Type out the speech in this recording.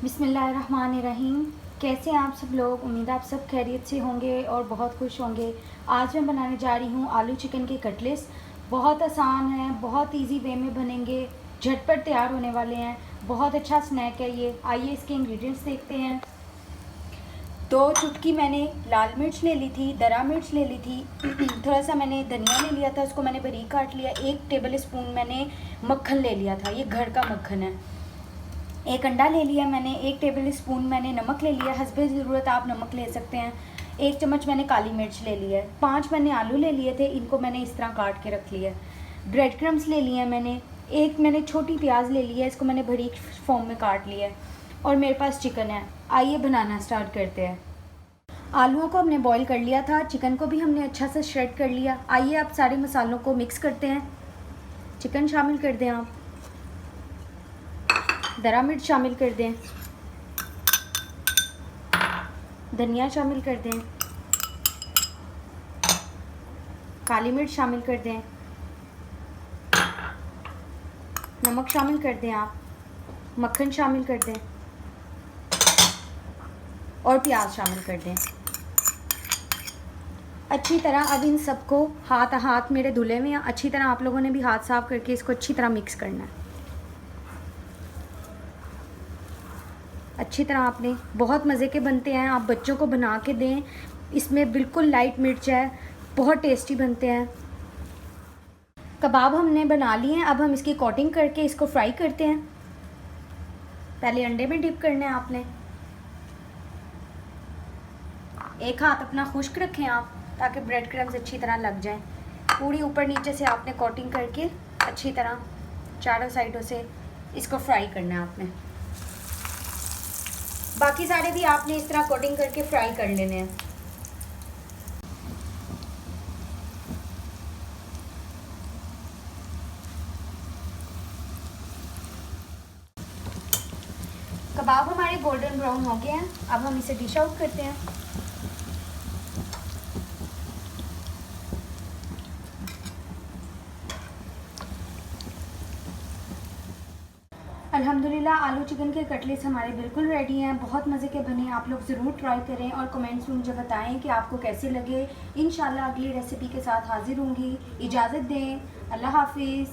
बिस्मिल्लाहिर्रहमानिर्रहीम। कैसे हैं आप सब लोग? उम्मीद है आप सब खैरियत से होंगे और बहुत खुश होंगे। आज मैं बनाने जा रही हूँ आलू चिकन के कटलेट्स। बहुत आसान है, बहुत इजी वे में बनेंगे, झटपट तैयार होने वाले हैं। बहुत अच्छा स्नैक है ये। आइए इसके इंग्रेडिएंट्स देखते हैं। 2 चुटकी मैंने लाल मिर्च ले ली थी, दरा मिर्च ले ली थी। थोड़ा सा मैंने धनिया ले लिया था, उसको मैंने बारीक काट लिया। 1 टेबल स्पून मैंने मक्खन ले लिया था, ये घर का मक्खन है। 1 अंडा ले लिया मैंने। 1 टेबल स्पून मैंने नमक ले लिया, हस्बे ज़रूरत आप नमक ले सकते हैं। 1 चम्मच मैंने काली मिर्च ले ली है। 5 मैंने आलू ले लिए थे, इनको मैंने इस तरह काट के रख लिया है। ब्रेड क्रम्स ले लिए मैंने। 1 मैंने छोटी प्याज ले ली है, इसको मैंने बारीक फॉर्म में काट लिया है। और मेरे पास चिकन है। आइए बनाना स्टार्ट करते हैं। आलूओं को हमने बॉईल कर लिया था, चिकन को भी हमने अच्छा से श्रेड कर लिया। आइए आप सारे मसालों को मिक्स करते हैं। चिकन शामिल कर दें आप, दरा मिर्च शामिल कर दें, धनिया शामिल कर दें, काली मिर्च शामिल कर दें, नमक शामिल कर दें आप, मक्खन शामिल कर दें और प्याज शामिल कर दें। अच्छी तरह अब इन सबको हाथ मेरे धुले में, अच्छी तरह आप लोगों ने भी हाथ साफ करके इसको अच्छी तरह मिक्स करना है। अच्छी तरह आपने, बहुत मज़े के बनते हैं, आप बच्चों को बना के दें। इसमें बिल्कुल लाइट मिर्च है, बहुत टेस्टी बनते हैं। कबाब हमने बना लिए हैं, अब हम इसकी कोटिंग करके इसको फ्राई करते हैं। पहले अंडे में डिप करना है आपने। एक हाथ अपना खुश्क रखें आप, ताकि ब्रेड क्रम्स अच्छी तरह लग जाएं। पूरी ऊपर नीचे से आपने कोटिंग करके अच्छी तरह चारों साइडों से इसको फ्राई करना है आपने। बाकी सारे भी आपने इस तरह कोटिंग करके फ्राई कर लेने हैं। कबाब हमारे गोल्डन ब्राउन हो गए हैं, अब हम इसे डिश आउट करते हैं। अल्हम्दुलिल्लाह आलू चिकन के कटलेट्स हमारे बिल्कुल रेडी हैं। बहुत मज़े के बने, आप लोग ज़रूर ट्राई करें और कमेंट्स में मुझे बताएं कि आपको कैसे लगे। इंशाल्लाह अगली रेसिपी के साथ हाजिर होंगी। इजाज़त दें, अल्लाह हाफिज़।